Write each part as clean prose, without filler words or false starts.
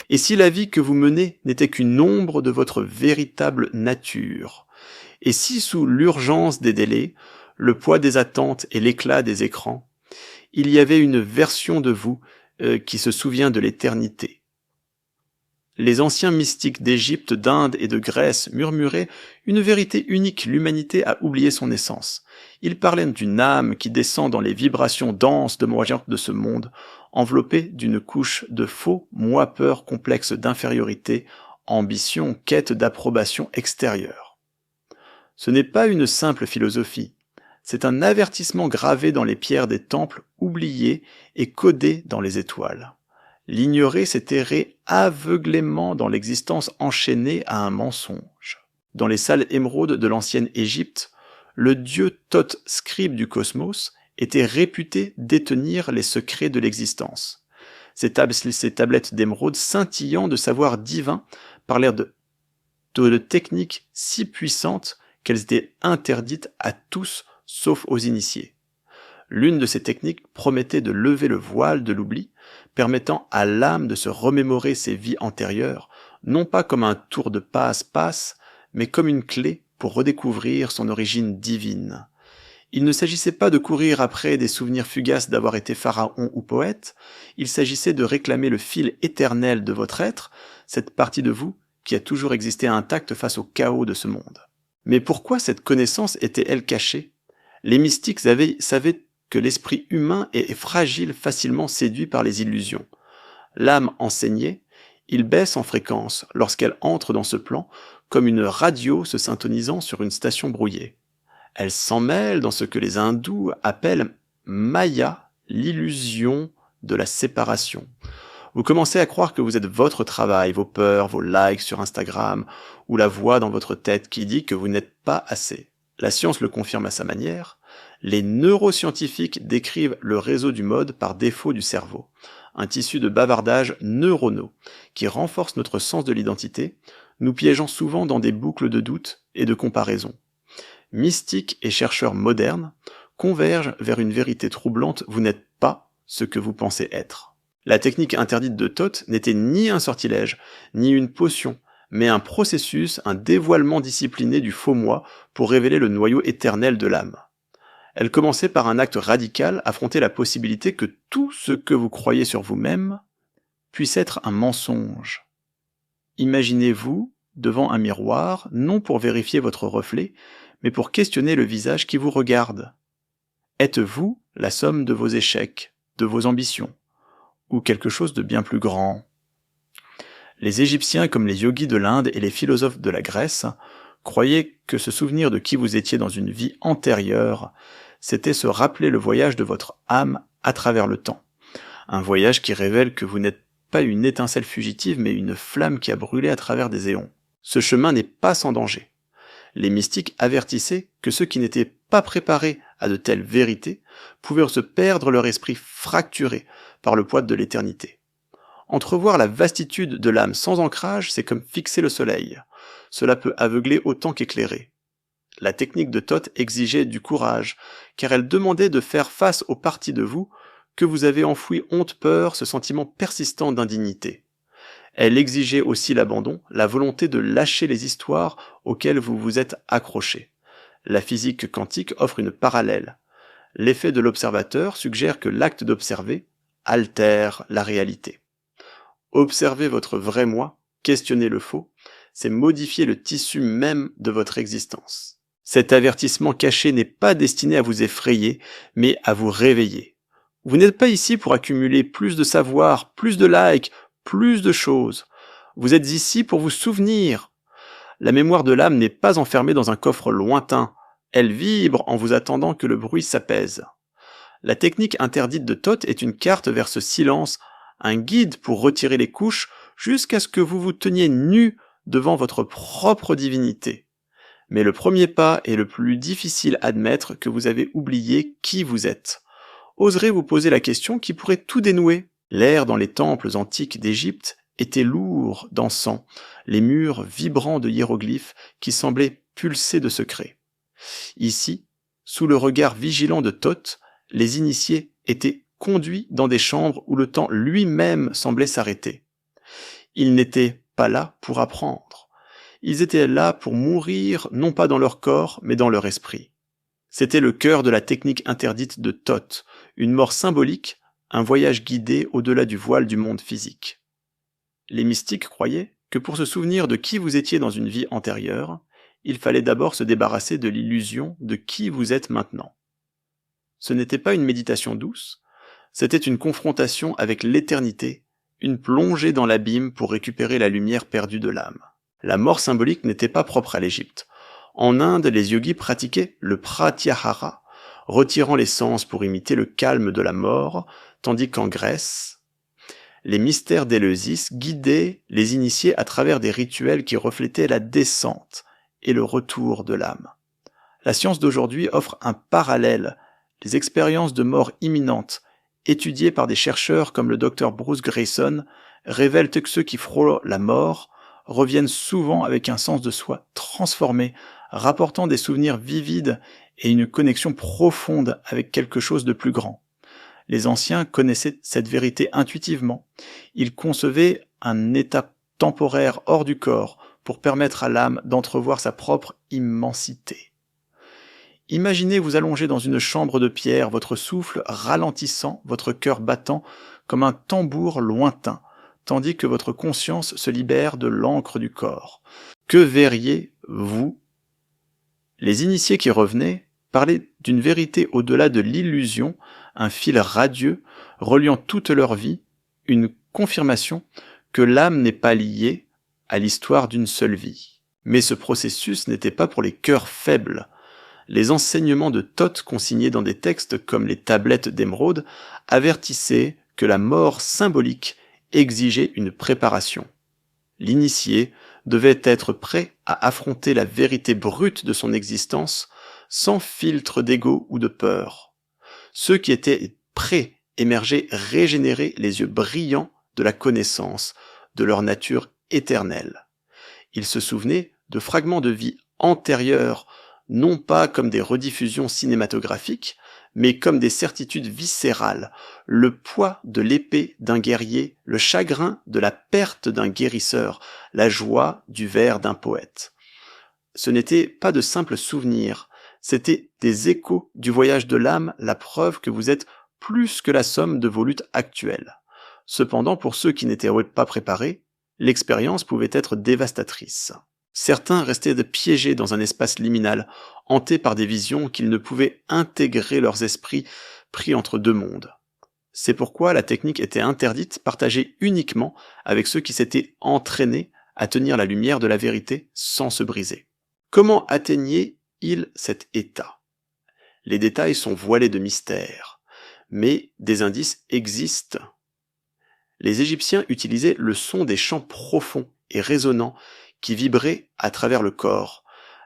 Et si la vie que vous menez n'était qu'une ombre de votre véritable nature? Et si sous l'urgence des délais, le poids des attentes et l'éclat des écrans, il y avait une version de vous qui se souvient de l'éternité? Les anciens mystiques d'Égypte, d'Inde et de Grèce murmuraient une vérité unique: l'humanité a oublié son essence. Ils parlaient d'une âme qui descend dans les vibrations denses de ce monde, enveloppée d'une couche de faux moi-peur complexe d'infériorité, ambition, quête d'approbation extérieure. Ce n'est pas une simple philosophie, c'est un avertissement gravé dans les pierres des temples oubliés et codé dans les étoiles. L'ignorer, c'est errer aveuglément dans l'existence enchaînée à un mensonge. Dans les salles émeraudes de l'ancienne Égypte, le dieu Thoth, scribe du cosmos, était réputé détenir les secrets de l'existence. Ces tablettes d'émeraude scintillant de savoir divin parlaient de techniques si puissantes qu'elles étaient interdites à tous sauf aux initiés. L'une de ces techniques promettait de lever le voile de l'oubli, permettant à l'âme de se remémorer ses vies antérieures, non pas comme un tour de passe-passe, mais comme une clé pour redécouvrir son origine divine. Il ne s'agissait pas de courir après des souvenirs fugaces d'avoir été pharaon ou poète, il s'agissait de réclamer le fil éternel de votre être, cette partie de vous qui a toujours existé intacte face au chaos de ce monde. Mais pourquoi cette connaissance était-elle cachée? Les mystiques savaient que l'esprit humain est fragile, facilement séduit par les illusions. L'âme enseignée, il baisse en fréquence lorsqu'elle entre dans ce plan, comme une radio se syntonisant sur une station brouillée. Elle s'en mêle dans ce que les hindous appellent Maya, l'illusion de la séparation. Vous commencez à croire que vous êtes votre travail, vos peurs, vos likes sur Instagram, ou la voix dans votre tête qui dit que vous n'êtes pas assez. La science le confirme à sa manière. Les neuroscientifiques décrivent le réseau du mode par défaut du cerveau, un tissu de bavardages neuronaux qui renforce notre sens de l'identité, nous piégeant souvent dans des boucles de doute et de comparaison. Mystiques et chercheurs modernes convergent vers une vérité troublante: vous n'êtes pas ce que vous pensez être. La technique interdite de Thoth n'était ni un sortilège, ni une potion, mais un processus, un dévoilement discipliné du faux moi pour révéler le noyau éternel de l'âme. Elle commençait par un acte radical, affronter la possibilité que tout ce que vous croyez sur vous-même puisse être un mensonge. Imaginez-vous devant un miroir, non pour vérifier votre reflet, mais pour questionner le visage qui vous regarde. Êtes-vous la somme de vos échecs, de vos ambitions, ou quelque chose de bien plus grand? Les Égyptiens, comme les yogis de l'Inde et les philosophes de la Grèce, croyaient que se souvenir de qui vous étiez dans une vie antérieure, c'était se rappeler le voyage de votre âme à travers le temps. Un voyage qui révèle que vous n'êtes pas une étincelle fugitive, mais une flamme qui a brûlé à travers des éons. Ce chemin n'est pas sans danger. Les mystiques avertissaient que ceux qui n'étaient pas préparés à de telles vérités pouvaient se perdre leur esprit fracturé par le poids de l'éternité. Entrevoir la vastitude de l'âme sans ancrage, c'est comme fixer le soleil. Cela peut aveugler autant qu'éclairer. La technique de Thoth exigeait du courage, car elle demandait de faire face aux parties de vous que vous avez enfouies: honte, peur, ce sentiment persistant d'indignité. Elle exigeait aussi l'abandon, la volonté de lâcher les histoires auxquelles vous vous êtes accrochés. La physique quantique offre une parallèle. L'effet de l'observateur suggère que l'acte d'observer altère la réalité. Observer votre vrai moi, questionner le faux, c'est modifier le tissu même de votre existence. Cet avertissement caché n'est pas destiné à vous effrayer, mais à vous réveiller. Vous n'êtes pas ici pour accumuler plus de savoir, plus de likes, plus de choses. Vous êtes ici pour vous souvenir. La mémoire de l'âme n'est pas enfermée dans un coffre lointain. Elle vibre en vous attendant que le bruit s'apaise. La technique interdite de Thoth est une carte vers ce silence, un guide pour retirer les couches jusqu'à ce que vous vous teniez nu devant votre propre divinité. Mais le premier pas est le plus difficile: admettre que vous avez oublié qui vous êtes. Oserez-vous poser la question qui pourrait tout dénouer? L'air dans les temples antiques d'Égypte était lourd d'encens, les murs vibrants de hiéroglyphes qui semblaient pulser de secrets. Ici, sous le regard vigilant de Thoth, les initiés étaient conduits dans des chambres où le temps lui-même semblait s'arrêter. Ils n'étaient pas là pour apprendre. Ils étaient là pour mourir non pas dans leur corps, mais dans leur esprit. C'était le cœur de la technique interdite de Thoth, une mort symbolique, un voyage guidé au-delà du voile du monde physique. Les mystiques croyaient que pour se souvenir de qui vous étiez dans une vie antérieure, il fallait d'abord se débarrasser de l'illusion de qui vous êtes maintenant. Ce n'était pas une méditation douce, c'était une confrontation avec l'éternité, une plongée dans l'abîme pour récupérer la lumière perdue de l'âme. La mort symbolique n'était pas propre à l'Égypte. En Inde, les yogis pratiquaient le pratyahara, retirant les sens pour imiter le calme de la mort, tandis qu'en Grèce, les mystères d'Éleusis guidaient les initiés à travers des rituels qui reflétaient la descente et le retour de l'âme. La science d'aujourd'hui offre un parallèle, les expériences de mort imminente, étudiées par des chercheurs comme le Dr Bruce Greyson, révèlent que ceux qui frôlent la mort reviennent souvent avec un sens de soi transformé, rapportant des souvenirs vivides et une connexion profonde avec quelque chose de plus grand. Les anciens connaissaient cette vérité intuitivement. Ils concevaient un état temporaire hors du corps pour permettre à l'âme d'entrevoir sa propre immensité. Imaginez vous allonger dans une chambre de pierre, votre souffle ralentissant, votre cœur battant comme un tambour lointain, tandis que votre conscience se libère de l'encre du corps. Que verriez-vous ? Les initiés qui revenaient parlaient d'une vérité au-delà de l'illusion, un fil radieux reliant toute leur vie, une confirmation que l'âme n'est pas liée à l'histoire d'une seule vie. Mais ce processus n'était pas pour les cœurs faibles. Les enseignements de Thoth consignés dans des textes comme les tablettes d'émeraude avertissaient que la mort symbolique exigeait une préparation. L'initié devait être prêt à affronter la vérité brute de son existence sans filtre d'ego ou de peur. Ceux qui étaient prêts émergeaient régénérés, les yeux brillants de la connaissance de leur nature éternelle. Ils se souvenaient de fragments de vie antérieurs, non pas comme des rediffusions cinématographiques, mais comme des certitudes viscérales, le poids de l'épée d'un guerrier, le chagrin de la perte d'un guérisseur, la joie du vers d'un poète. Ce n'était pas de simples souvenirs, c'était des échos du voyage de l'âme, la preuve que vous êtes plus que la somme de vos luttes actuelles. Cependant, pour ceux qui n'étaient pas préparés, l'expérience pouvait être dévastatrice. Certains restaient piégés dans un espace liminal, hantés par des visions qu'ils ne pouvaient intégrer leurs esprits pris entre deux mondes. C'est pourquoi la technique était interdite, partagée uniquement avec ceux qui s'étaient entraînés à tenir la lumière de la vérité sans se briser. Comment atteignaient-ils cet état ? Les détails sont voilés de mystère, mais des indices existent. Les Égyptiens utilisaient le son des chants profonds et résonnants qui vibraient à travers le corps,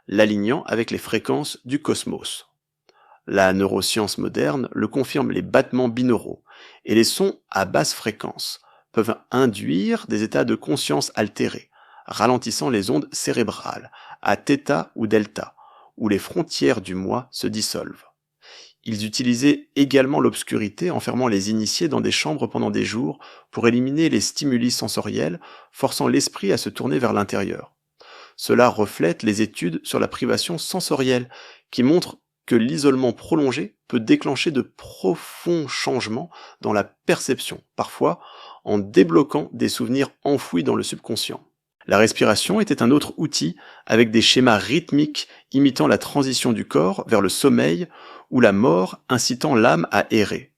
l'alignant avec les fréquences du cosmos. La neuroscience moderne le confirme, les battements binauraux et les sons à basse fréquence peuvent induire des états de conscience altérés, ralentissant les ondes cérébrales à θ ou delta, où les frontières du moi se dissolvent. Ils utilisaient également l'obscurité, enfermant les initiés dans des chambres pendant des jours pour éliminer les stimuli sensoriels, forçant l'esprit à se tourner vers l'intérieur. Cela reflète les études sur la privation sensorielle, qui montrent que l'isolement prolongé peut déclencher de profonds changements dans la perception, parfois en débloquant des souvenirs enfouis dans le subconscient. La respiration était un autre outil, avec des schémas rythmiques imitant la transition du corps vers le sommeil ou la mort, incitant l'âme à errer.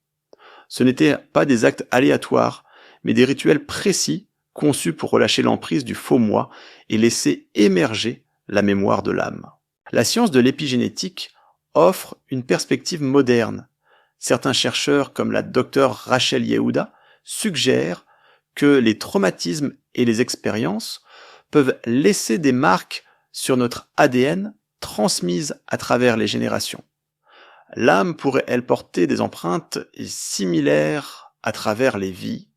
Ce n'étaient pas des actes aléatoires, mais des rituels précis conçus pour relâcher l'emprise du faux moi et laisser émerger la mémoire de l'âme. La science de l'épigénétique offre une perspective moderne. Certains chercheurs, comme la Dr Rachel Yehuda, suggèrent que les traumatismes et les expériences peuvent laisser des marques sur notre ADN transmises à travers les générations. L'âme pourrait-elle porter des empreintes similaires à travers les vies ?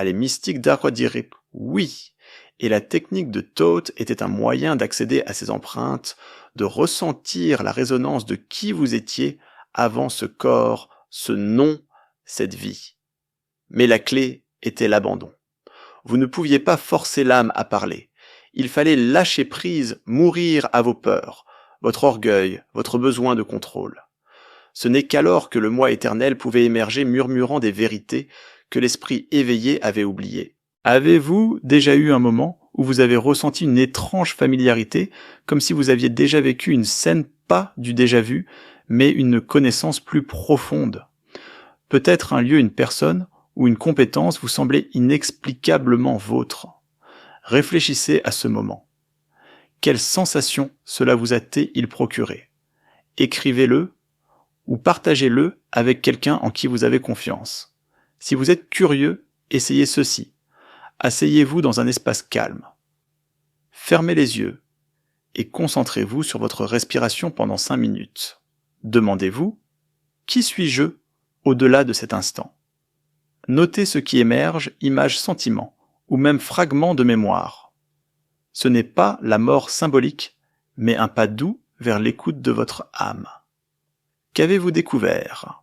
Les mystiques d'Aqua diraient oui, et la technique de Thoth était un moyen d'accéder à ces empreintes, de ressentir la résonance de qui vous étiez avant ce corps, ce nom, cette vie. Mais la clé était l'abandon. Vous ne pouviez pas forcer l'âme à parler. Il fallait lâcher prise, mourir à vos peurs, votre orgueil, votre besoin de contrôle. Ce n'est qu'alors que le moi éternel pouvait émerger murmurant des vérités que l'esprit éveillé avait oubliées. Avez-vous déjà eu un moment où vous avez ressenti une étrange familiarité, comme si vous aviez déjà vécu une scène pas du déjà vu, mais une connaissance plus profonde? Peut-être un lieu, une personne, ou une compétence vous semblait inexplicablement vôtre. Réfléchissez à ce moment. Quelle sensation cela vous a-t-il procuré? Écrivez-le ou partagez-le avec quelqu'un en qui vous avez confiance. Si vous êtes curieux, essayez ceci. Asseyez-vous dans un espace calme. Fermez les yeux et concentrez-vous sur votre respiration pendant 5 minutes. Demandez-vous, qui suis-je au-delà de cet instant? Notez ce qui émerge, images, sentiments, ou même fragments de mémoire. Ce n'est pas la mort symbolique, mais un pas doux vers l'écoute de votre âme. Qu'avez-vous découvert?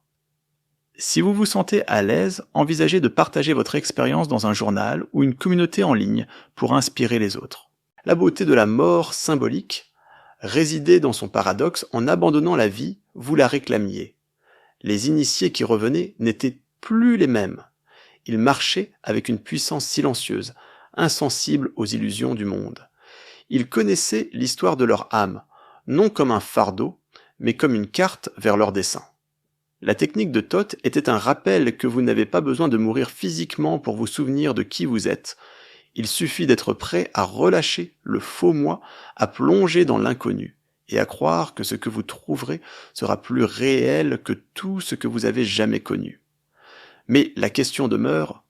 Si vous vous sentez à l'aise, envisagez de partager votre expérience dans un journal ou une communauté en ligne pour inspirer les autres. La beauté de la mort symbolique résidait dans son paradoxe. En abandonnant la vie, vous la réclamiez. Les initiés qui revenaient n'étaient plus les mêmes. Ils marchaient avec une puissance silencieuse, insensible aux illusions du monde. Ils connaissaient l'histoire de leur âme, non comme un fardeau, mais comme une carte vers leur dessein. La technique de Thoth était un rappel que vous n'avez pas besoin de mourir physiquement pour vous souvenir de qui vous êtes. Il suffit d'être prêt à relâcher le faux moi, à plonger dans l'inconnu, et à croire que ce que vous trouverez sera plus réel que tout ce que vous avez jamais connu. Mais la question demeure,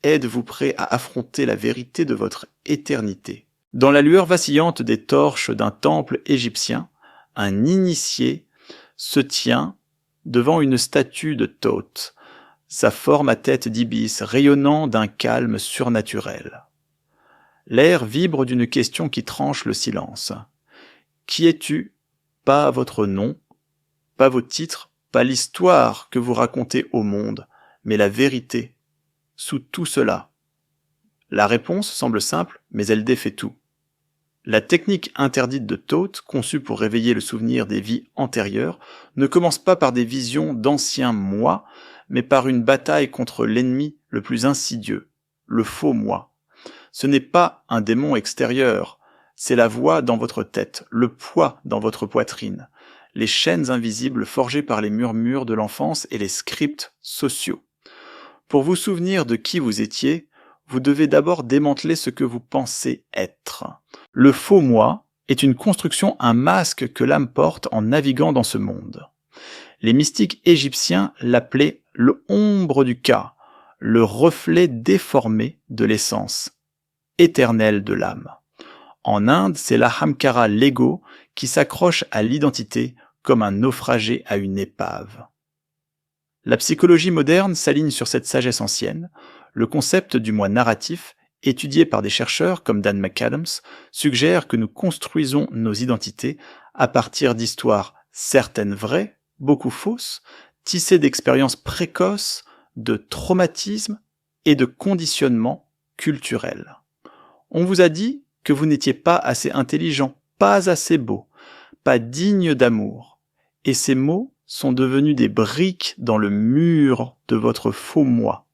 êtes-vous prêt à affronter la vérité de votre éternité? Dans la lueur vacillante des torches d'un temple égyptien, un initié se tient devant une statue de Thoth, sa forme à tête d'ibis rayonnant d'un calme surnaturel. L'air vibre d'une question qui tranche le silence. Qui es-tu? Pas votre nom, pas vos titres, pas l'histoire que vous racontez au monde, mais la vérité. Sous tout cela. La réponse semble simple, mais elle défait tout. La technique interdite de Thoth, conçue pour réveiller le souvenir des vies antérieures, ne commence pas par des visions d'anciens moi, mais par une bataille contre l'ennemi le plus insidieux, le faux moi. Ce n'est pas un démon extérieur, c'est la voix dans votre tête, le poids dans votre poitrine, les chaînes invisibles forgées par les murmures de l'enfance et les scripts sociaux. Pour vous souvenir de qui vous étiez, vous devez d'abord démanteler ce que vous pensez être. Le faux moi est une construction, un masque que l'âme porte en naviguant dans ce monde. Les mystiques égyptiens l'appelaient le ombre du Ka, le reflet déformé de l'essence éternelle de l'âme. En Inde, c'est l'ahamkara, l'ego, qui s'accroche à l'identité comme un naufragé à une épave. La psychologie moderne s'aligne sur cette sagesse ancienne. Le concept du moi narratif, étudié par des chercheurs comme Dan McAdams, suggère que nous construisons nos identités à partir d'histoires certaines vraies, beaucoup fausses, tissées d'expériences précoces, de traumatismes et de conditionnements culturels. On vous a dit que vous n'étiez pas assez intelligent, pas assez beau, pas digne d'amour, et ces mots sont devenus des briques dans le mur de votre faux moi.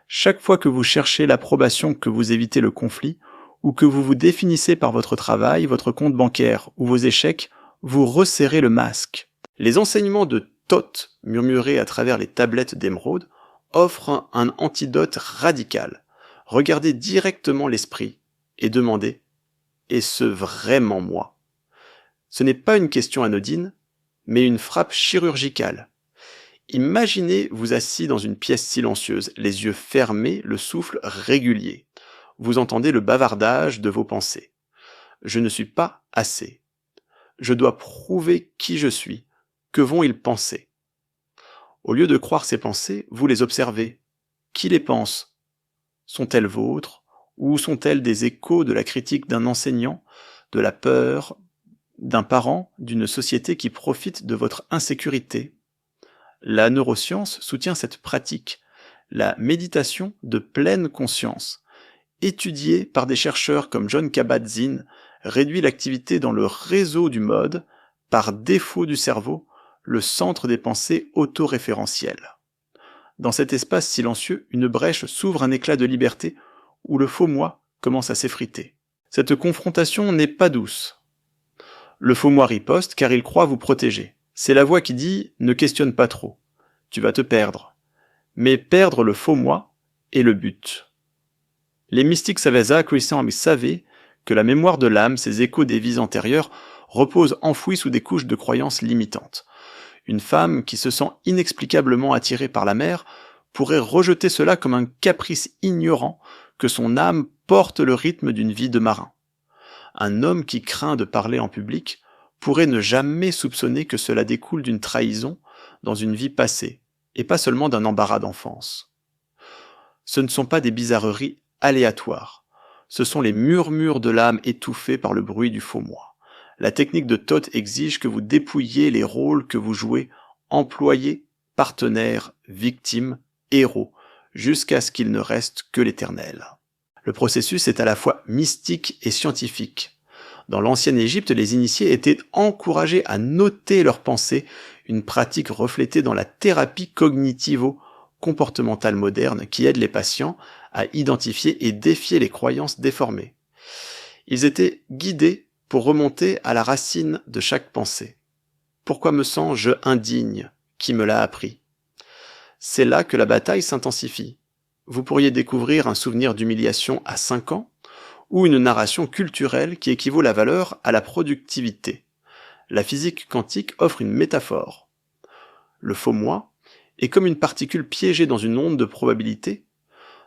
Chaque fois que vous cherchez l'approbation, que vous évitez le conflit, ou que vous vous définissez par votre travail, votre compte bancaire ou vos échecs, vous resserrez le masque. Les enseignements de Thoth, murmurés à travers les tablettes d'émeraude, offrent un antidote radical. Regardez directement l'esprit et demandez « Est-ce vraiment moi ?» Ce n'est pas une question anodine, mais une frappe chirurgicale. Imaginez vous assis dans une pièce silencieuse, les yeux fermés, le souffle régulier. Vous entendez le bavardage de vos pensées. Je ne suis pas assez. Je dois prouver qui je suis. Que vont-ils penser? Au lieu de croire ces pensées, vous les observez. Qui les pense? Sont-elles vôtres? Ou sont-elles des échos de la critique d'un enseignant, de la peur, d'un parent, d'une société qui profite de votre insécurité? La neuroscience soutient cette pratique, la méditation de pleine conscience, étudié par des chercheurs comme Jon Kabat-Zinn, réduit l'activité dans le réseau du mode, par défaut du cerveau, le centre des pensées autoréférentielles. Dans cet espace silencieux, une brèche s'ouvre un éclat de liberté où le faux moi commence à s'effriter. Cette confrontation n'est pas douce. Le faux moi riposte car il croit vous protéger. C'est la voix qui dit « ne questionne pas trop, tu vas te perdre ». Mais perdre le faux moi est le but. Les mystiques Saveza, Christian savaient que la mémoire de l'âme, ses échos des vies antérieures, reposent enfouis sous des couches de croyances limitantes. Une femme qui se sent inexplicablement attirée par la mer pourrait rejeter cela comme un caprice ignorant que son âme porte le rythme d'une vie de marin. Un homme qui craint de parler en public pourrait ne jamais soupçonner que cela découle d'une trahison dans une vie passée, et pas seulement d'un embarras d'enfance. Ce ne sont pas des bizarreries aléatoires, ce sont les murmures de l'âme étouffés par le bruit du faux moi. La technique de Thoth exige que vous dépouilliez les rôles que vous jouez, employés, partenaires, victimes, héros, jusqu'à ce qu'il ne reste que l'éternel. Le processus est à la fois mystique et scientifique. Dans l'ancienne Égypte, les initiés étaient encouragés à noter leurs pensées, une pratique reflétée dans la thérapie cognitivo-comportementale moderne qui aide les patients à identifier et défier les croyances déformées. Ils étaient guidés pour remonter à la racine de chaque pensée. Pourquoi me sens-je indigne? Qui me l'a appris? C'est là que la bataille s'intensifie. Vous pourriez découvrir un souvenir d'humiliation à 5 ans, ou une narration culturelle qui équivaut la valeur à la productivité. La physique quantique offre une métaphore. Le faux moi est comme une particule piégée dans une onde de probabilité,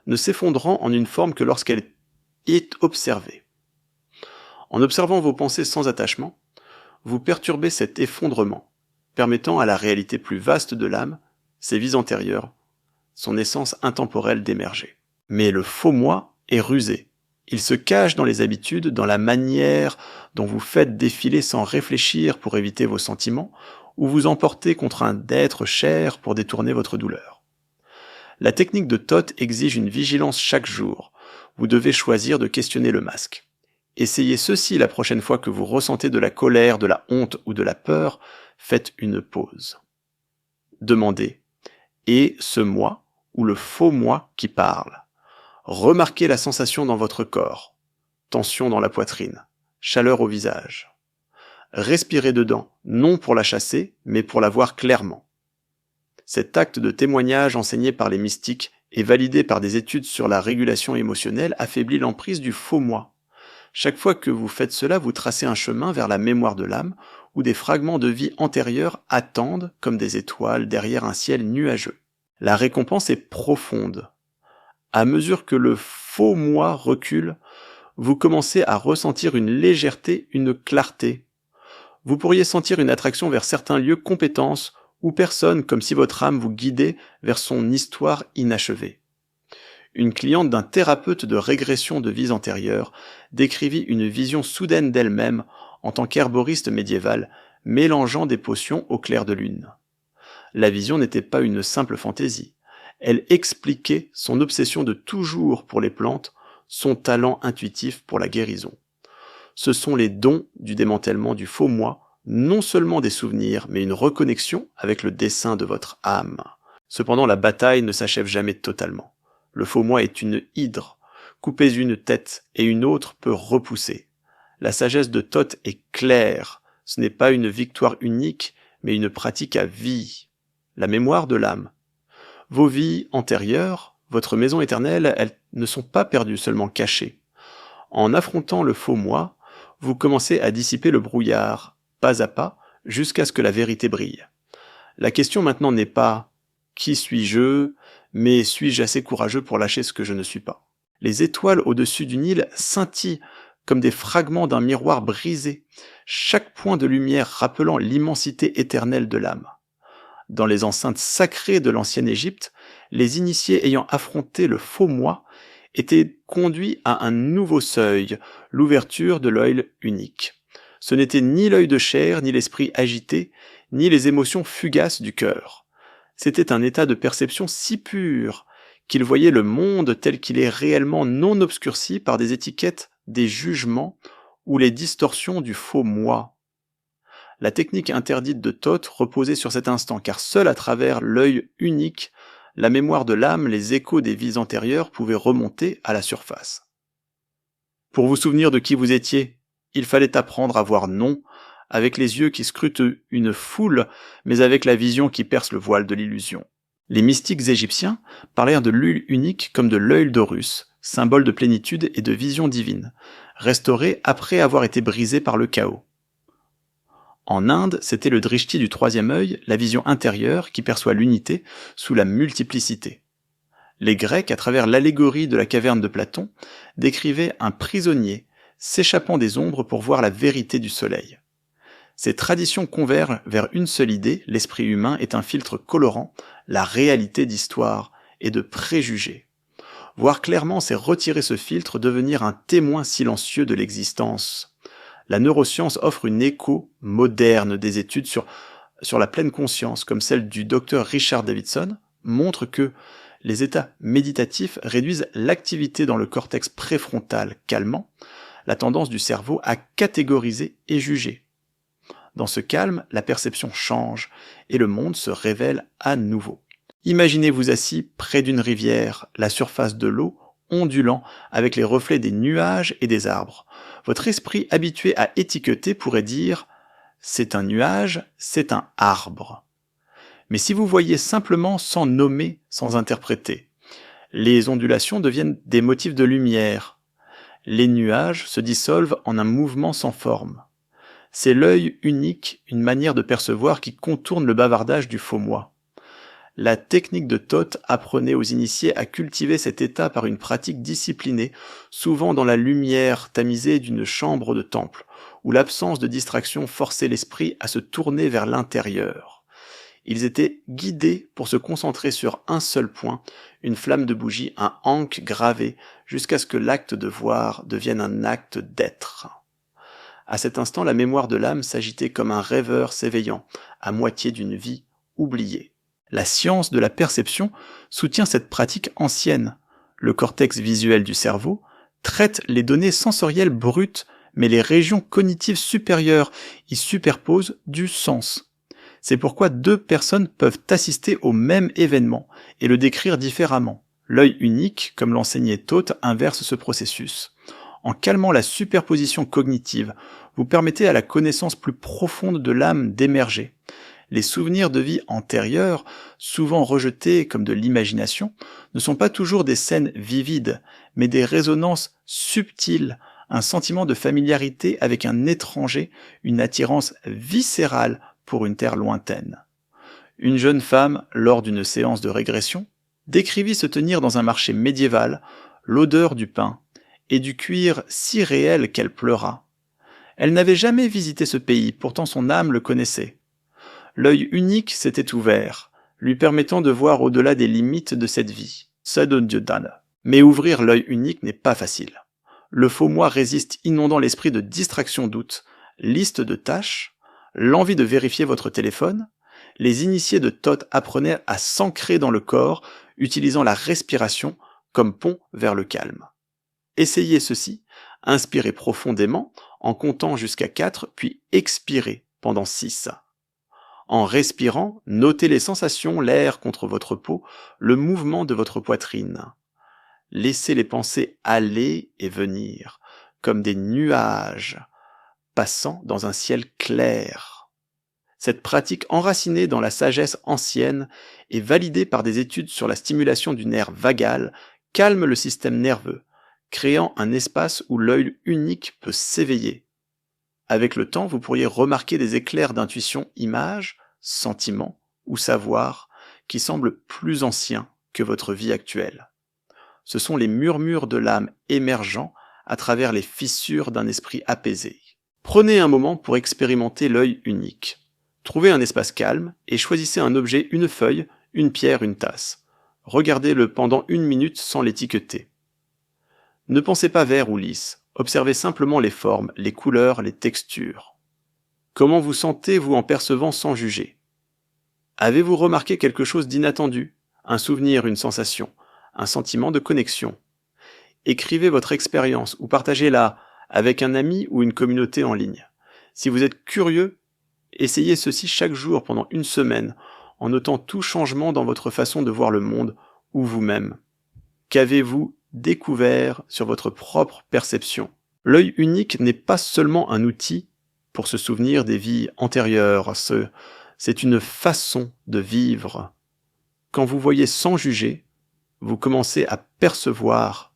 ne s'effondrant en une forme que lorsqu'elle est observée. En observant vos pensées sans attachement, vous perturbez cet effondrement, permettant à la réalité plus vaste de l'âme, ses vies antérieures, son essence intemporelle d'émerger. Mais le faux moi est rusé. Il se cache dans les habitudes, dans la manière dont vous faites défiler sans réfléchir pour éviter vos sentiments, ou vous emportez contre un être cher pour détourner votre douleur. La technique de Thoth exige une vigilance chaque jour. Vous devez choisir de questionner le masque. Essayez ceci la prochaine fois que vous ressentez de la colère, de la honte ou de la peur, faites une pause. Demandez « Et ce moi ou le faux moi qui parle ?» Remarquez la sensation dans votre corps, tension dans la poitrine, chaleur au visage. Respirez dedans, non pour la chasser, mais pour la voir clairement. Cet acte de témoignage enseigné par les mystiques et validé par des études sur la régulation émotionnelle affaiblit l'emprise du faux moi. Chaque fois que vous faites cela, vous tracez un chemin vers la mémoire de l'âme, où des fragments de vie antérieure attendent comme des étoiles derrière un ciel nuageux. La récompense est profonde. À mesure que le faux moi recule, vous commencez à ressentir une légèreté, une clarté. Vous pourriez sentir une attraction vers certains lieux, compétences ou personnes, comme si votre âme vous guidait vers son histoire inachevée. Une cliente d'un thérapeute de régression de vies antérieures décrivit une vision soudaine d'elle-même en tant qu'herboriste médiéval, mélangeant des potions au clair de lune. La vision n'était pas une simple fantaisie. Elle expliquait son obsession de toujours pour les plantes, son talent intuitif pour la guérison. Ce sont les dons du démantèlement du faux moi, non seulement des souvenirs, mais une reconnexion avec le dessein de votre âme. Cependant, la bataille ne s'achève jamais totalement. Le faux moi est une hydre. Coupez une tête et une autre peut repousser. La sagesse de Thoth est claire. Ce n'est pas une victoire unique, mais une pratique à vie. La mémoire de l'âme. Vos vies antérieures, votre maison éternelle, elles ne sont pas perdues, seulement cachées. En affrontant le faux moi, vous commencez à dissiper le brouillard, pas à pas, jusqu'à ce que la vérité brille. La question maintenant n'est pas « qui suis-je ?» mais « suis-je assez courageux pour lâcher ce que je ne suis pas ?» Les étoiles au-dessus du Nil scintillent comme des fragments d'un miroir brisé, chaque point de lumière rappelant l'immensité éternelle de l'âme. Dans les enceintes sacrées de l'ancienne Égypte, les initiés ayant affronté le faux moi étaient conduits à un nouveau seuil, l'ouverture de l'œil unique. Ce n'était ni l'œil de chair, ni l'esprit agité, ni les émotions fugaces du cœur. C'était un état de perception si pur qu'il voyait le monde tel qu'il est réellement non obscurci par des étiquettes, des jugements ou les distorsions du faux moi. La technique interdite de Thoth reposait sur cet instant, car seul à travers l'œil unique, la mémoire de l'âme, les échos des vies antérieures pouvaient remonter à la surface. Pour vous souvenir de qui vous étiez, il fallait apprendre à voir non, avec les yeux qui scrutent une foule, mais avec la vision qui perce le voile de l'illusion. Les mystiques égyptiens parlèrent de l'œil unique comme de l'œil d'Horus, symbole de plénitude et de vision divine, restauré après avoir été brisé par le chaos. En Inde, c'était le drishti du troisième œil, la vision intérieure qui perçoit l'unité sous la multiplicité. Les Grecs, à travers l'allégorie de la caverne de Platon, décrivaient un prisonnier s'échappant des ombres pour voir la vérité du soleil. Ces traditions convergent vers une seule idée, l'esprit humain est un filtre colorant, la réalité d'histoire et de préjugés. Voir clairement, c'est retirer ce filtre, devenir un témoin silencieux de l'existence. La neuroscience offre une écho moderne des études sur la pleine conscience, comme celle du docteur Richard Davidson, montre que les états méditatifs réduisent l'activité dans le cortex préfrontal, calmant la tendance du cerveau à catégoriser et juger. Dans ce calme, la perception change et le monde se révèle à nouveau. Imaginez-vous assis près d'une rivière, la surface de l'eau ondulant avec les reflets des nuages et des arbres. Votre esprit habitué à étiqueter pourrait dire « c'est un nuage, c'est un arbre ». Mais si vous voyez simplement sans nommer, sans interpréter, les ondulations deviennent des motifs de lumière. Les nuages se dissolvent en un mouvement sans forme. C'est l'œil unique, une manière de percevoir qui contourne le bavardage du faux moi. La technique de Thoth apprenait aux initiés à cultiver cet état par une pratique disciplinée, souvent dans la lumière tamisée d'une chambre de temple, où l'absence de distraction forçait l'esprit à se tourner vers l'intérieur. Ils étaient guidés pour se concentrer sur un seul point, une flamme de bougie, un ankh gravé, jusqu'à ce que l'acte de voir devienne un acte d'être. À cet instant, la mémoire de l'âme s'agitait comme un rêveur s'éveillant, à moitié d'une vie oubliée. La science de la perception soutient cette pratique ancienne. Le cortex visuel du cerveau traite les données sensorielles brutes, mais les régions cognitives supérieures y superposent du sens. C'est pourquoi deux personnes peuvent assister au même événement et le décrire différemment. L'œil unique, comme l'enseignait Thoth, inverse ce processus. En calmant la superposition cognitive, vous permettez à la connaissance plus profonde de l'âme d'émerger. Les souvenirs de vie antérieures, souvent rejetés comme de l'imagination, ne sont pas toujours des scènes vivides, mais des résonances subtiles, un sentiment de familiarité avec un étranger, une attirance viscérale pour une terre lointaine. Une jeune femme, lors d'une séance de régression, décrivit se tenir dans un marché médiéval, l'odeur du pain et du cuir si réelle qu'elle pleura. Elle n'avait jamais visité ce pays, pourtant son âme le connaissait. L'œil unique s'était ouvert, lui permettant de voir au-delà des limites de cette vie. Sadodhyodhana. Mais ouvrir l'œil unique n'est pas facile. Le faux moi résiste, inondant l'esprit de distractions doutes, liste de tâches, l'envie de vérifier votre téléphone. Les initiés de Thoth apprenaient à s'ancrer dans le corps, utilisant la respiration comme pont vers le calme. Essayez ceci, inspirez profondément, en comptant jusqu'à 4, puis expirez pendant 6. En respirant, notez les sensations, l'air contre votre peau, le mouvement de votre poitrine. Laissez les pensées aller et venir, comme des nuages, passant dans un ciel clair. Cette pratique enracinée dans la sagesse ancienne et validée par des études sur la stimulation du nerf vagal calme le système nerveux, créant un espace où l'œil unique peut s'éveiller. Avec le temps, vous pourriez remarquer des éclairs d'intuition, images, sentiments ou savoir qui semblent plus anciens que votre vie actuelle. Ce sont les murmures de l'âme émergeant à travers les fissures d'un esprit apaisé. Prenez un moment pour expérimenter l'œil unique. Trouvez un espace calme et choisissez un objet, une feuille, une pierre, une tasse. Regardez-le pendant 1 minute sans l'étiqueter. Ne pensez pas vert ou lisse, observez simplement les formes, les couleurs, les textures. Comment vous sentez-vous en percevant sans juger? Avez-vous remarqué quelque chose d'inattendu? Un souvenir, une sensation? un sentiment de connexion. Écrivez votre expérience ou partagez-la avec un ami ou une communauté en ligne. Si vous êtes curieux, essayez ceci chaque jour pendant une semaine, en notant tout changement dans votre façon de voir le monde ou vous-même. Qu'avez-vous découvert sur votre propre perception? L'œil unique n'est pas seulement un outil pour se souvenir des vies antérieures, c'est une façon de vivre. Quand vous voyez sans juger, vous commencez à percevoir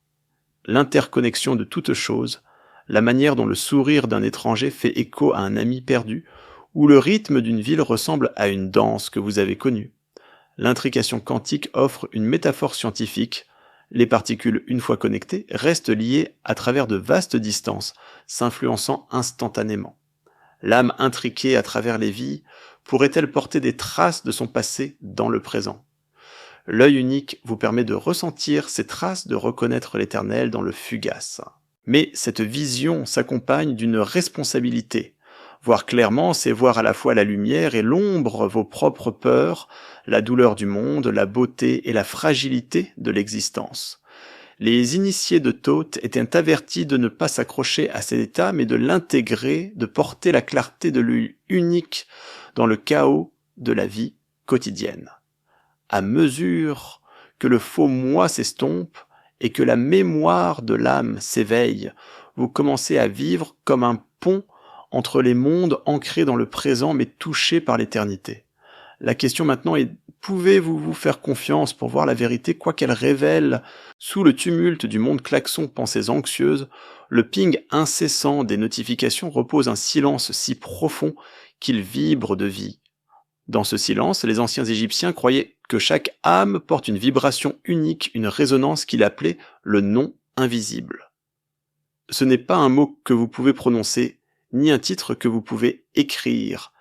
l'interconnexion de toutes choses, la manière dont le sourire d'un étranger fait écho à un ami perdu, ou le rythme d'une ville ressemble à une danse que vous avez connue. L'intrication quantique offre une métaphore scientifique. Les particules, une fois connectées, restent liées à travers de vastes distances, s'influençant instantanément. L'âme intriquée à travers les vies pourrait-elle porter des traces de son passé dans le présent? L'œil unique vous permet de ressentir ces traces, de reconnaître l'éternel dans le fugace. Mais cette vision s'accompagne d'une responsabilité. Voir clairement, c'est voir à la fois la lumière et l'ombre, vos propres peurs, la douleur du monde, la beauté et la fragilité de l'existence. Les initiés de Thoth étaient avertis de ne pas s'accrocher à cet état, mais de l'intégrer, de porter la clarté de l'œil unique dans le chaos de la vie quotidienne. À mesure que le faux moi s'estompe et que la mémoire de l'âme s'éveille, vous commencez à vivre comme un pont entre les mondes ancrés dans le présent mais touchés par l'éternité. La question maintenant est, pouvez-vous vous faire confiance pour voir la vérité quoi qu'elle révèle? Sous le tumulte du monde klaxon pensées anxieuses, le ping incessant des notifications repose un silence si profond qu'il vibre de vie. Dans ce silence, les anciens Égyptiens croyaient que chaque âme porte une vibration unique, une résonance qu'ils appelaient le nom invisible. Ce n'est pas un mot que vous pouvez prononcer, ni un titre que vous pouvez écrire.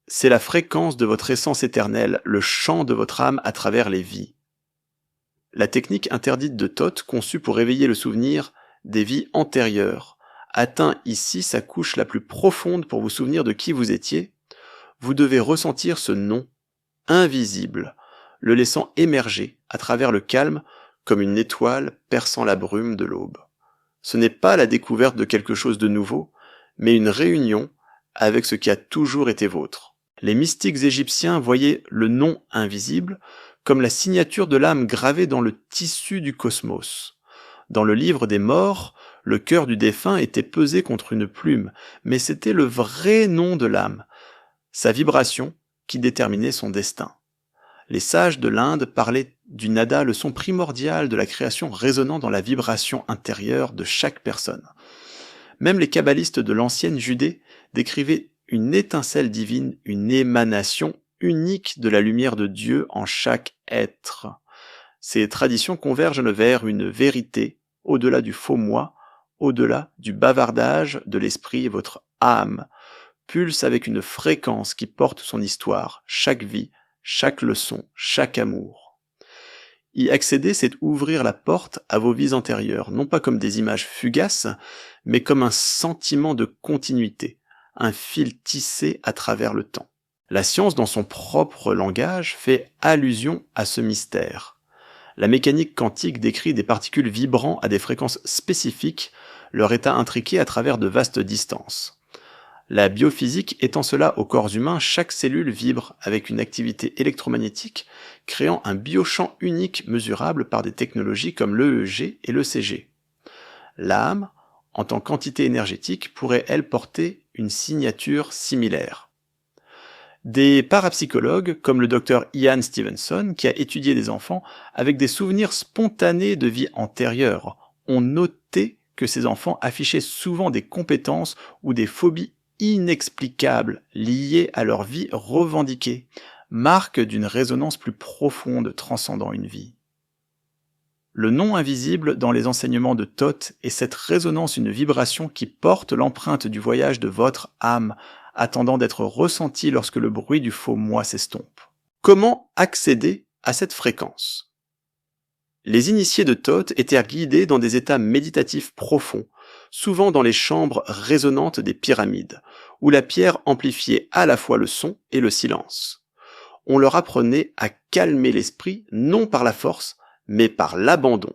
C'est la fréquence de votre essence éternelle, le chant de votre âme à travers les vies. La technique interdite de Thoth, conçue pour éveiller le souvenir des vies antérieures, atteint ici sa couche la plus profonde pour vous souvenir de qui vous étiez. Vous devez ressentir ce nom invisible, le laissant émerger à travers le calme comme une étoile perçant la brume de l'aube. Ce n'est pas la découverte de quelque chose de nouveau, mais une réunion avec ce qui a toujours été vôtre. Les mystiques égyptiens voyaient le nom invisible comme la signature de l'âme gravée dans le tissu du cosmos. Dans le livre des morts, le cœur du défunt était pesé contre une plume, mais c'était le vrai nom de l'âme, sa vibration qui déterminait son destin. Les sages de l'Inde parlaient du nada, le son primordial de la création résonnant dans la vibration intérieure de chaque personne. Même les kabbalistes de l'ancienne Judée décrivaient une étincelle divine, une émanation unique de la lumière de Dieu en chaque être. Ces traditions convergent vers une vérité, au-delà du faux moi, au-delà du bavardage de l'esprit, votre âme pulse avec une fréquence qui porte son histoire, chaque vie, chaque leçon, chaque amour. Y accéder, c'est ouvrir la porte à vos vies antérieures, non pas comme des images fugaces, mais comme un sentiment de continuité, un fil tissé à travers le temps. La science, dans son propre langage, fait allusion à ce mystère. La mécanique quantique décrit des particules vibrant à des fréquences spécifiques, leur état intriqué à travers de vastes distances. La biophysique étant cela au corps humain, chaque cellule vibre avec une activité électromagnétique, créant un biochamp unique mesurable par des technologies comme l'EEG et l'ECG. L'âme, en tant qu'entité énergétique, pourrait elle porter une signature similaire. Des parapsychologues, comme le docteur Ian Stevenson, qui a étudié des enfants avec des souvenirs spontanés de vie antérieure, ont noté que ces enfants affichaient souvent des compétences ou des phobies inexplicables liées à leur vie revendiquée, marque d'une résonance plus profonde transcendant une vie. Le nom invisible dans les enseignements de Thoth est cette résonance, une vibration qui porte l'empreinte du voyage de votre âme, attendant d'être ressentie lorsque le bruit du faux moi s'estompe. Comment accéder à cette fréquence? Les initiés de Thoth étaient guidés dans des états méditatifs profonds, souvent dans les chambres résonnantes des pyramides, où la pierre amplifiait à la fois le son et le silence. On leur apprenait à calmer l'esprit, non par la force, mais par l'abandon,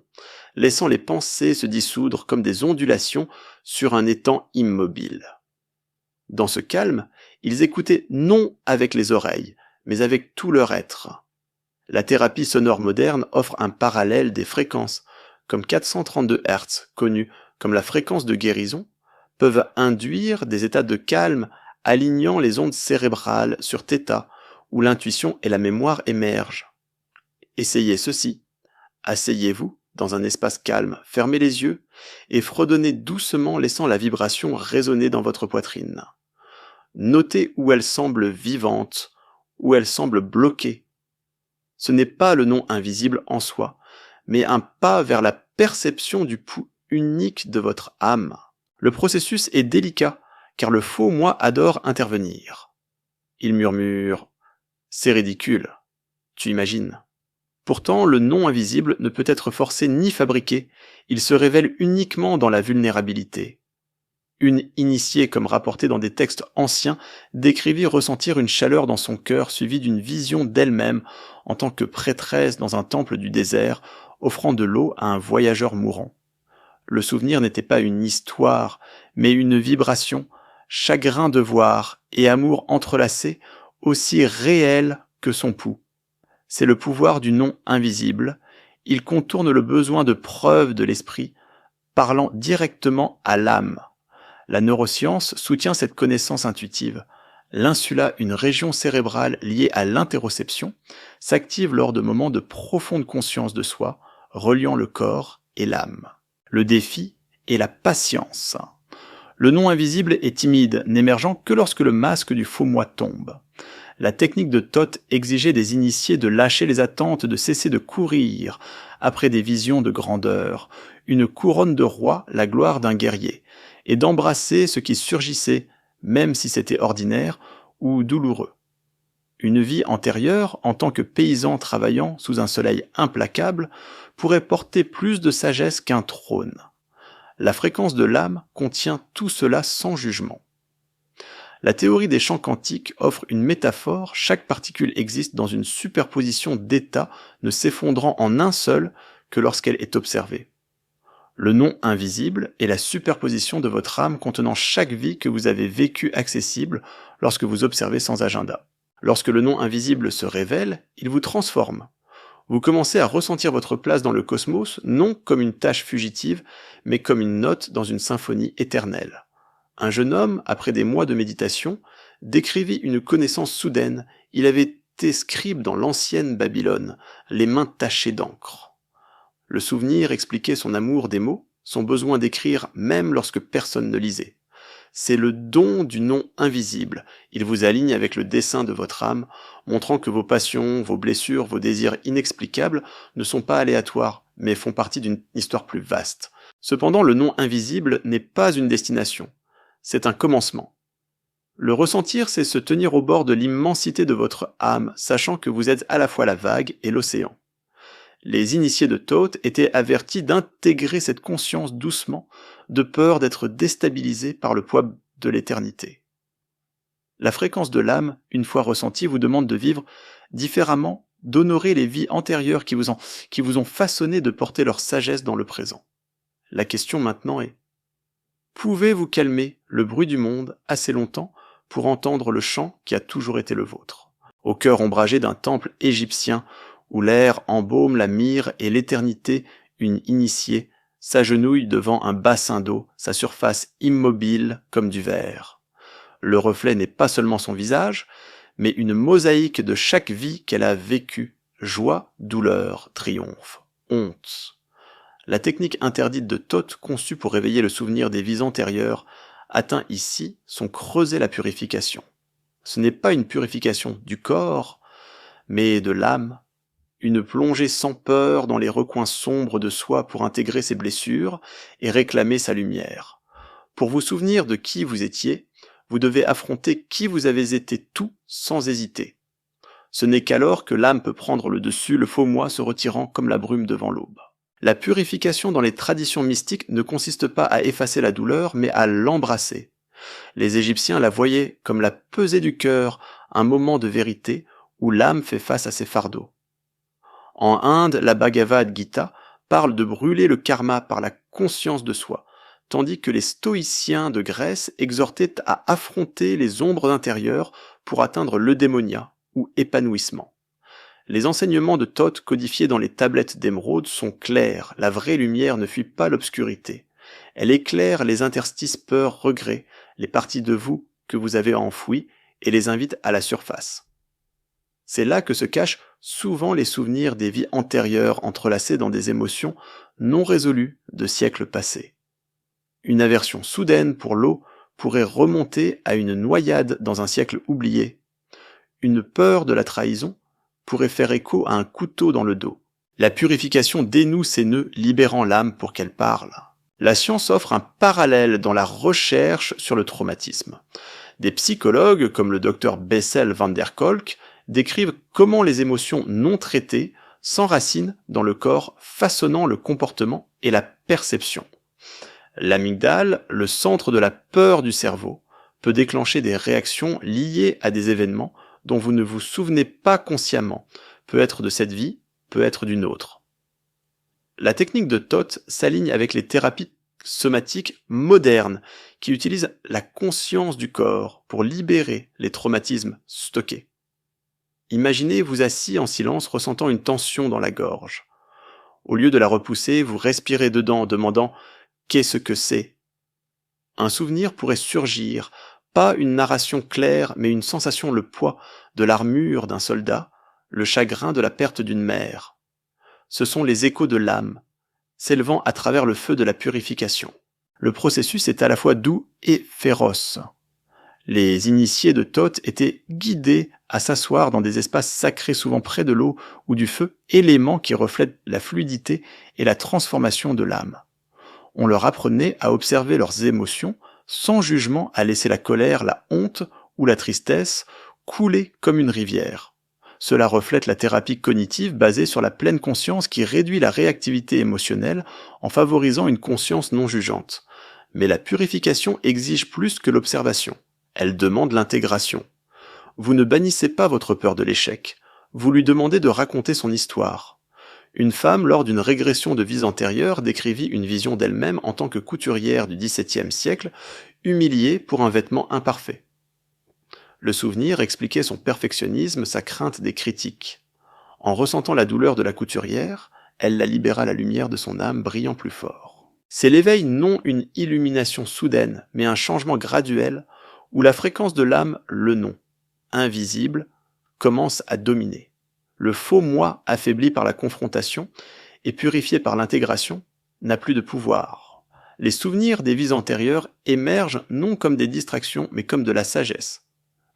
laissant les pensées se dissoudre comme des ondulations sur un étang immobile. Dans ce calme, ils écoutaient non avec les oreilles, mais avec tout leur être. La thérapie sonore moderne offre un parallèle des fréquences, comme 432 Hz, connues comme la fréquence de guérison, peuvent induire des états de calme alignant les ondes cérébrales sur θ, où l'intuition et la mémoire émergent. Essayez ceci. Asseyez-vous dans un espace calme, fermez les yeux et fredonnez doucement, laissant la vibration résonner dans votre poitrine. Notez où elle semble vivante, où elle semble bloquée. Ce n'est pas le non invisible en soi, mais un pas vers la perception du pouls unique de votre âme. Le processus est délicat, car le faux moi adore intervenir. Il murmure « C'est ridicule, tu imagines ». Pourtant, le non invisible ne peut être forcé ni fabriqué, il se révèle uniquement dans la vulnérabilité. Une initiée, comme rapporté dans des textes anciens, décrivit ressentir une chaleur dans son cœur suivie d'une vision d'elle-même en tant que prêtresse dans un temple du désert, offrant de l'eau à un voyageur mourant. Le souvenir n'était pas une histoire, mais une vibration, chagrin de voir et amour entrelacés, aussi réel que son pouls. C'est le pouvoir du non invisible, il contourne le besoin de preuve de l'esprit, parlant directement à l'âme. La neuroscience soutient cette connaissance intuitive. L'insula, une région cérébrale liée à l'interoception, s'active lors de moments de profonde conscience de soi, reliant le corps et l'âme. Le défi est la patience. Le non invisible est timide, n'émergeant que lorsque le masque du faux moi tombe. La technique de Thoth exigeait des initiés de lâcher les attentes, de cesser de courir après des visions de grandeur, une couronne de roi, la gloire d'un guerrier, et d'embrasser ce qui surgissait, même si c'était ordinaire ou douloureux. Une vie antérieure, en tant que paysan travaillant sous un soleil implacable, pourrait porter plus de sagesse qu'un trône. La fréquence de l'âme contient tout cela sans jugement. La théorie des champs quantiques offre une métaphore, chaque particule existe dans une superposition d'états ne s'effondrant en un seul que lorsqu'elle est observée. Le non invisible est la superposition de votre âme contenant chaque vie que vous avez vécue accessible lorsque vous observez sans agenda. Lorsque le non invisible se révèle, il vous transforme. Vous commencez à ressentir votre place dans le cosmos, non comme une tâche fugitive, mais comme une note dans une symphonie éternelle. Un jeune homme, après des mois de méditation, décrivit une connaissance soudaine. Il avait été scribe dans l'ancienne Babylone, les mains tachées d'encre. Le souvenir expliquait son amour des mots, son besoin d'écrire même lorsque personne ne lisait. C'est le don du non invisible. Il vous aligne avec le dessein de votre âme, montrant que vos passions, vos blessures, vos désirs inexplicables ne sont pas aléatoires, mais font partie d'une histoire plus vaste. Cependant, le non invisible n'est pas une destination. C'est un commencement. Le ressentir, c'est se tenir au bord de l'immensité de votre âme, sachant que vous êtes à la fois la vague et l'océan. Les initiés de Thoth étaient avertis d'intégrer cette conscience doucement, de peur d'être déstabilisés par le poids de l'éternité. La fréquence de l'âme, une fois ressentie, vous demande de vivre différemment, d'honorer les vies antérieures qui vous ont façonné de porter leur sagesse dans le présent. La question maintenant est: pouvez-vous calmer le bruit du monde assez longtemps pour entendre le chant qui a toujours été le vôtre? Au cœur ombragé d'un temple égyptien où l'air embaume la myrrhe et l'éternité, une initiée s'agenouille devant un bassin d'eau, sa surface immobile comme du verre. Le reflet n'est pas seulement son visage, mais une mosaïque de chaque vie qu'elle a vécue, joie, douleur, triomphe, honte. La technique interdite de Thoth, conçue pour réveiller le souvenir des vies antérieures, atteint ici son creuset la purification. Ce n'est pas une purification du corps, mais de l'âme, une plongée sans peur dans les recoins sombres de soi pour intégrer ses blessures et réclamer sa lumière. Pour vous souvenir de qui vous étiez, vous devez affronter qui vous avez été tout sans hésiter. Ce n'est qu'alors que l'âme peut prendre le dessus, le faux moi se retirant comme la brume devant l'aube. La purification dans les traditions mystiques ne consiste pas à effacer la douleur, mais à l'embrasser. Les Égyptiens la voyaient comme la pesée du cœur, un moment de vérité où l'âme fait face à ses fardeaux. En Inde, la Bhagavad Gita parle de brûler le karma par la conscience de soi, tandis que les stoïciens de Grèce exhortaient à affronter les ombres intérieures pour atteindre l'eudémonia, ou épanouissement. Les enseignements de Thoth codifiés dans les tablettes d'émeraude sont clairs, la vraie lumière ne fuit pas l'obscurité. Elle éclaire les interstices peur, regret, les parties de vous que vous avez enfouies et les invite à la surface. C'est là que se cachent souvent les souvenirs des vies antérieures entrelacées dans des émotions non résolues de siècles passés. Une aversion soudaine pour l'eau pourrait remonter à une noyade dans un siècle oublié. Une peur de la trahison pourrait faire écho à un couteau dans le dos. La purification dénoue ses nœuds, libérant l'âme pour qu'elle parle. La science offre un parallèle dans la recherche sur le traumatisme. Des psychologues, comme le docteur Bessel van der Kolk, décrivent comment les émotions non traitées s'enracinent dans le corps, façonnant le comportement et la perception. L'amygdale, le centre de la peur du cerveau, peut déclencher des réactions liées à des événements dont vous ne vous souvenez pas consciemment, peut être de cette vie, peut être d'une autre. La technique de Thoth s'aligne avec les thérapies somatiques modernes qui utilisent la conscience du corps pour libérer les traumatismes stockés. Imaginez vous assis en silence ressentant une tension dans la gorge. Au lieu de la repousser, vous respirez dedans en demandant « Qu'est-ce que c'est ?» Un souvenir pourrait surgir, pas une narration claire, mais une sensation, le poids de l'armure d'un soldat, le chagrin de la perte d'une mère. Ce sont les échos de l'âme, s'élevant à travers le feu de la purification. Le processus est à la fois doux et féroce. Les initiés de Thoth étaient guidés à s'asseoir dans des espaces sacrés souvent près de l'eau ou du feu, éléments qui reflètent la fluidité et la transformation de l'âme. On leur apprenait à observer leurs émotions, sans jugement à laisser la colère, la honte ou la tristesse couler comme une rivière. Cela reflète la thérapie cognitive basée sur la pleine conscience qui réduit la réactivité émotionnelle en favorisant une conscience non jugeante. Mais la purification exige plus que l'observation. Elle demande l'intégration. Vous ne bannissez pas votre peur de l'échec. Vous lui demandez de raconter son histoire. Une femme, lors d'une régression de vies antérieures, décrivit une vision d'elle-même en tant que couturière du XVIIe siècle, humiliée pour un vêtement imparfait. Le souvenir expliquait son perfectionnisme, sa crainte des critiques. En ressentant la douleur de la couturière, elle la libéra la lumière de son âme brillant plus fort. C'est l'éveil, non une illumination soudaine, mais un changement graduel où la fréquence de l'âme, le non, invisible, commence à dominer. Le faux moi, affaibli par la confrontation et purifié par l'intégration, n'a plus de pouvoir. Les souvenirs des vies antérieures émergent non comme des distractions, mais comme de la sagesse.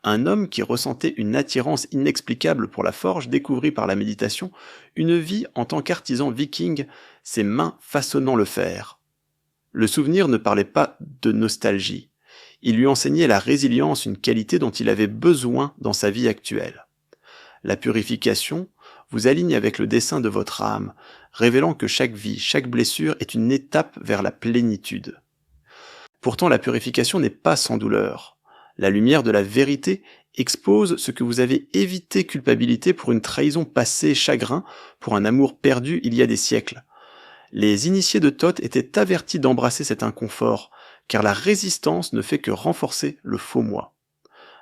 Un homme qui ressentait une attirance inexplicable pour la forge découvrit par la méditation une vie en tant qu'artisan viking, ses mains façonnant le fer. Le souvenir ne parlait pas de nostalgie. Il lui enseignait la résilience, une qualité dont il avait besoin dans sa vie actuelle. La purification vous aligne avec le dessein de votre âme, révélant que chaque vie, chaque blessure est une étape vers la plénitude. Pourtant, la purification n'est pas sans douleur. La lumière de la vérité expose ce que vous avez évité culpabilité pour une trahison passée, chagrin pour un amour perdu il y a des siècles. Les initiés de Thoth étaient avertis d'embrasser cet inconfort, car la résistance ne fait que renforcer le faux moi.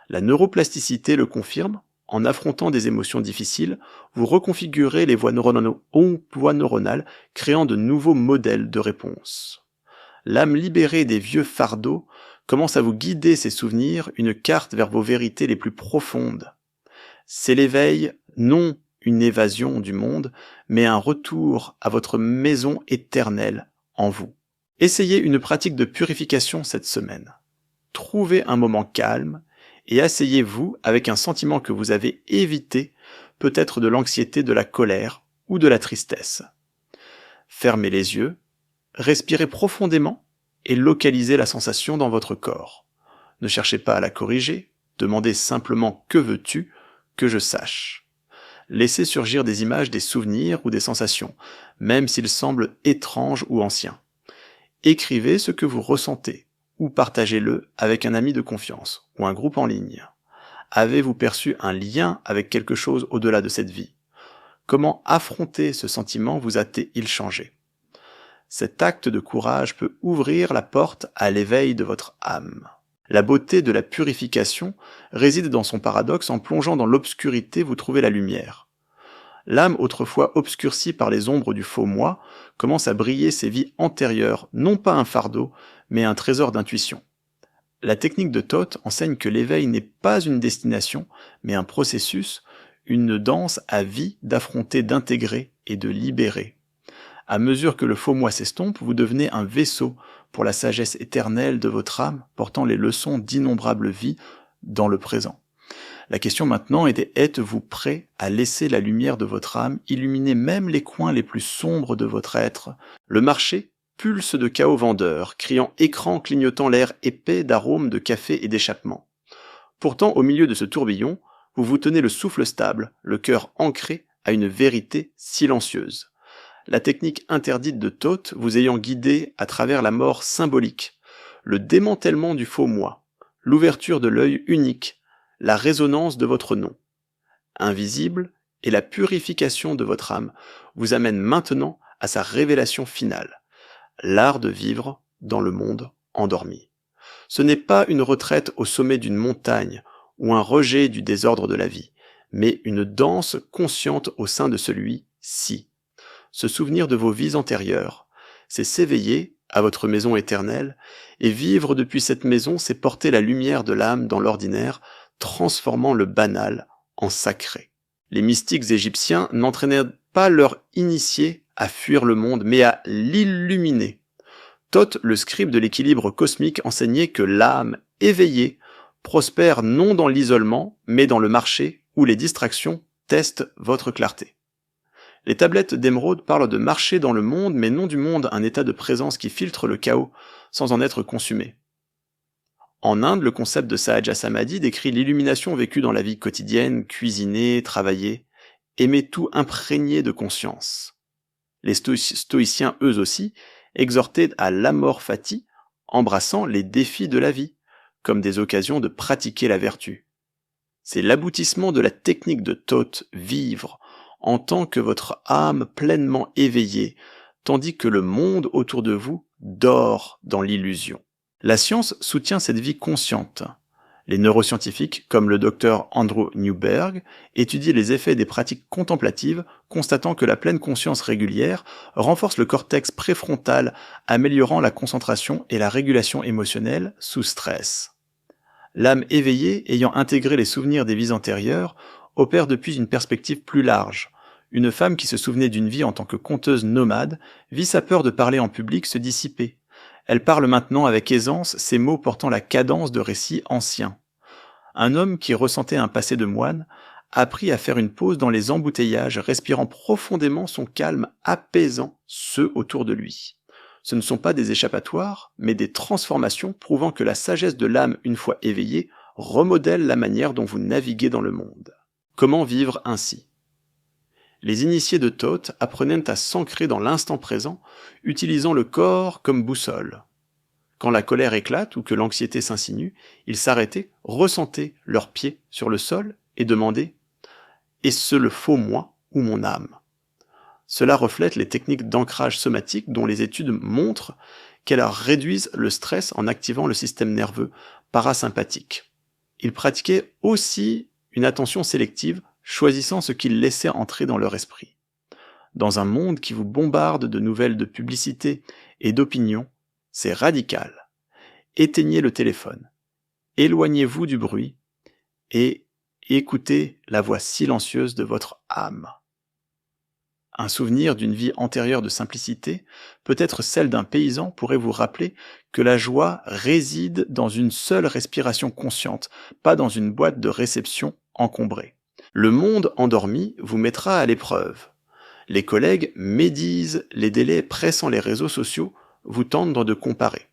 La neuroplasticité le confirme. En affrontant des émotions difficiles, vous reconfigurez les voies neuronales, créant de nouveaux modèles de réponse. L'âme libérée des vieux fardeaux commence à vous guider ses souvenirs, une carte vers vos vérités les plus profondes. C'est l'éveil, non une évasion du monde, mais un retour à votre maison éternelle en vous. Essayez une pratique de purification cette semaine. Trouvez un moment calme et asseyez-vous avec un sentiment que vous avez évité, peut-être de l'anxiété, de la colère ou de la tristesse. Fermez les yeux, respirez profondément et localisez la sensation dans votre corps. Ne cherchez pas à la corriger, demandez simplement « Que veux-tu que je sache ?» Laissez surgir des images, des souvenirs ou des sensations, même s'ils semblent étranges ou anciens. Écrivez ce que vous ressentez, ou partagez-le avec un ami de confiance, ou un groupe en ligne. Avez-vous perçu un lien avec quelque chose au-delà de cette vie? Comment affronter ce sentiment vous a-t-il changé? Cet acte de courage peut ouvrir la porte à l'éveil de votre âme. La beauté de la purification réside dans son paradoxe. En plongeant dans l'obscurité, vous trouvez la lumière. L'âme, autrefois obscurcie par les ombres du faux moi, commence à briller ses vies antérieures, non pas un fardeau, mais un trésor d'intuition. La technique de Thoth enseigne que l'éveil n'est pas une destination, mais un processus, une danse à vie d'affronter, d'intégrer et de libérer. À mesure que le faux moi s'estompe, vous devenez un vaisseau pour la sagesse éternelle de votre âme, portant les leçons d'innombrables vies dans le présent. La question maintenant était: êtes-vous prêt à laisser la lumière de votre âme illuminer même les coins les plus sombres de votre être? Le marché pulse de chaos vendeurs, criant écran, clignotant l'air épais d'arômes de café et d'échappement. Pourtant, au milieu de ce tourbillon, vous vous tenez le souffle stable, le cœur ancré à une vérité silencieuse. La technique interdite de Thoth vous ayant guidé à travers la mort symbolique, le démantèlement du faux moi, l'ouverture de l'œil unique, la résonance de votre nom, invisible, et la purification de votre âme vous amènent maintenant à sa révélation finale, l'art de vivre dans le monde endormi. Ce n'est pas une retraite au sommet d'une montagne ou un rejet du désordre de la vie, mais une danse consciente au sein de celui-ci. Se souvenir de vos vies antérieures, c'est s'éveiller à votre maison éternelle, et vivre depuis cette maison, c'est porter la lumière de l'âme dans l'ordinaire, transformant le banal en sacré. Les mystiques égyptiens n'entraînaient pas leurs initiés à fuir le monde, mais à l'illuminer. Thoth, le scribe de l'équilibre cosmique, enseignait que l'âme éveillée prospère non dans l'isolement, mais dans le marché où les distractions testent votre clarté. Les tablettes d'émeraude parlent de marcher dans le monde, mais non du monde, un état de présence qui filtre le chaos sans en être consumé. En Inde, le concept de Sahaja Samadhi décrit l'illumination vécue dans la vie quotidienne, cuisiner, travailler, aimer tout imprégné de conscience. Les stoïciens, eux aussi, exhortaient à l'amor fati, embrassant les défis de la vie, comme des occasions de pratiquer la vertu. C'est l'aboutissement de la technique de Thoth, vivre, en tant que votre âme pleinement éveillée, tandis que le monde autour de vous dort dans l'illusion. La science soutient cette vie consciente. Les neuroscientifiques, comme le docteur Andrew Newberg, étudient les effets des pratiques contemplatives, constatant que la pleine conscience régulière renforce le cortex préfrontal, améliorant la concentration et la régulation émotionnelle sous stress. L'âme éveillée, ayant intégré les souvenirs des vies antérieures, opère depuis une perspective plus large. Une femme qui se souvenait d'une vie en tant que conteuse nomade vit sa peur de parler en public se dissiper. Elle parle maintenant avec aisance, ces mots portant la cadence de récits anciens. Un homme qui ressentait un passé de moine apprit à faire une pause dans les embouteillages, respirant profondément son calme, apaisant ceux autour de lui. Ce ne sont pas des échappatoires, mais des transformations prouvant que la sagesse de l'âme, une fois éveillée, remodèle la manière dont vous naviguez dans le monde. Comment vivre ainsi? Les initiés de Thoth apprenaient à s'ancrer dans l'instant présent, utilisant le corps comme boussole. Quand la colère éclate ou que l'anxiété s'insinue, ils s'arrêtaient, ressentaient leurs pieds sur le sol et demandaient « Est-ce le faux moi ou mon âme ?» Cela reflète les techniques d'ancrage somatique dont les études montrent qu'elles réduisent le stress en activant le système nerveux parasympathique. Ils pratiquaient aussi une attention sélective, choisissant ce qu'ils laissaient entrer dans leur esprit. Dans un monde qui vous bombarde de nouvelles de publicité et d'opinions, c'est radical. Éteignez le téléphone, éloignez-vous du bruit et écoutez la voix silencieuse de votre âme. Un souvenir d'une vie antérieure de simplicité, peut-être celle d'un paysan, pourrait vous rappeler que la joie réside dans une seule respiration consciente, pas dans une boîte de réception encombrée. Le monde endormi vous mettra à l'épreuve. Les collègues médisent les délais pressant les réseaux sociaux, vous tentent de comparer.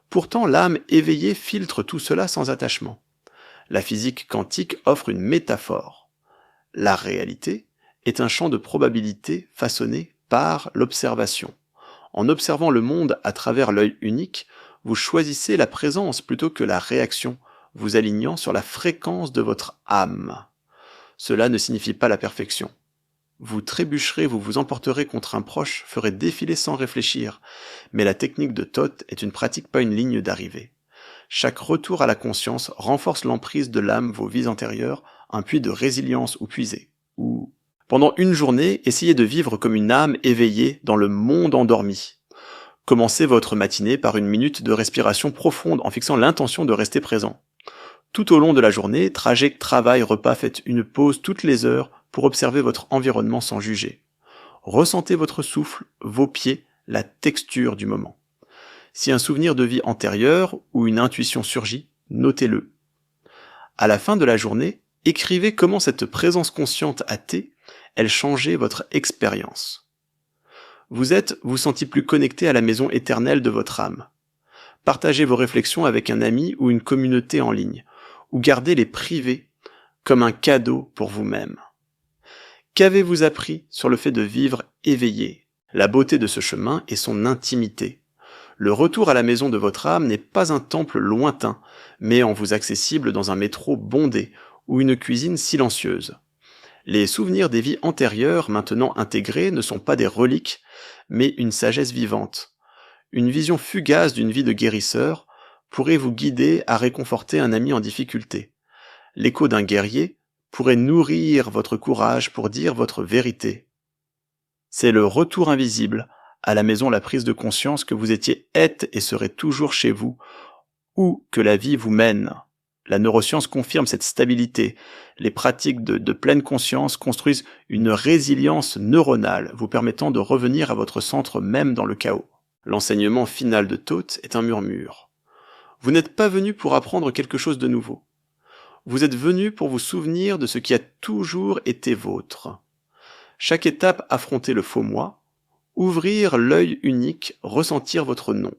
Pourtant, l'âme éveillée filtre tout cela sans attachement. La physique quantique offre une métaphore. La réalité est un champ de probabilité façonné par l'observation. En observant le monde à travers l'œil unique, vous choisissez la présence plutôt que la réaction, vous alignant sur la fréquence de votre âme. Cela ne signifie pas la perfection. Vous trébucherez, vous vous emporterez contre un proche, ferez défiler sans réfléchir. Mais la technique de Thoth est une pratique, pas une ligne d'arrivée. Chaque retour à la conscience renforce l'emprise de l'âme, vos vies antérieures, un puits de résilience où puiser. Ou pendant une journée, essayez de vivre comme une âme éveillée dans le monde endormi. Commencez votre matinée par une minute de respiration profonde en fixant l'intention de rester présent. Tout au long de la journée, trajet, travail, repas, faites une pause toutes les heures pour observer votre environnement sans juger. Ressentez votre souffle, vos pieds, la texture du moment. Si un souvenir de vie antérieure ou une intuition surgit, notez-le. À la fin de la journée, écrivez comment cette présence consciente à T, elle changeait votre expérience. Vous sentiez plus connecté à la maison éternelle de votre âme. Partagez vos réflexions avec un ami ou une communauté en ligne, ou gardez-les privés comme un cadeau pour vous-même. Qu'avez-vous appris sur le fait de vivre éveillé? La beauté de ce chemin est son intimité. Le retour à la maison de votre âme n'est pas un temple lointain, mais en vous accessible dans un métro bondé ou une cuisine silencieuse. Les souvenirs des vies antérieures maintenant intégrés ne sont pas des reliques, mais une sagesse vivante. Une vision fugace d'une vie de guérisseur pourrait vous guider à réconforter un ami en difficulté. L'écho d'un guerrier pourrait nourrir votre courage pour dire votre vérité. C'est le retour invisible à la maison, la prise de conscience que vous étiez, êtes et serez toujours chez vous, où que la vie vous mène. La neuroscience confirme cette stabilité. Les pratiques de pleine conscience construisent une résilience neuronale, vous permettant de revenir à votre centre même dans le chaos. L'enseignement final de Thoth est un murmure. Vous n'êtes pas venu pour apprendre quelque chose de nouveau. Vous êtes venu pour vous souvenir de ce qui a toujours été vôtre. Chaque étape, affronter le faux moi, ouvrir l'œil unique, ressentir votre nom.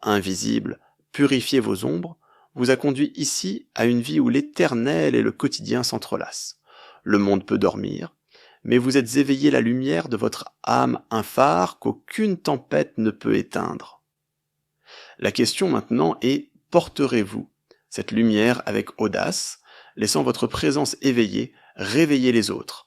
Invisible, purifier vos ombres, vous a conduit ici à une vie où l'éternel et le quotidien s'entrelacent. Le monde peut dormir, mais vous êtes éveillé la lumière de votre âme, un phare qu'aucune tempête ne peut éteindre. La question maintenant est, porterez-vous cette lumière avec audace, laissant votre présence éveillée réveiller les autres,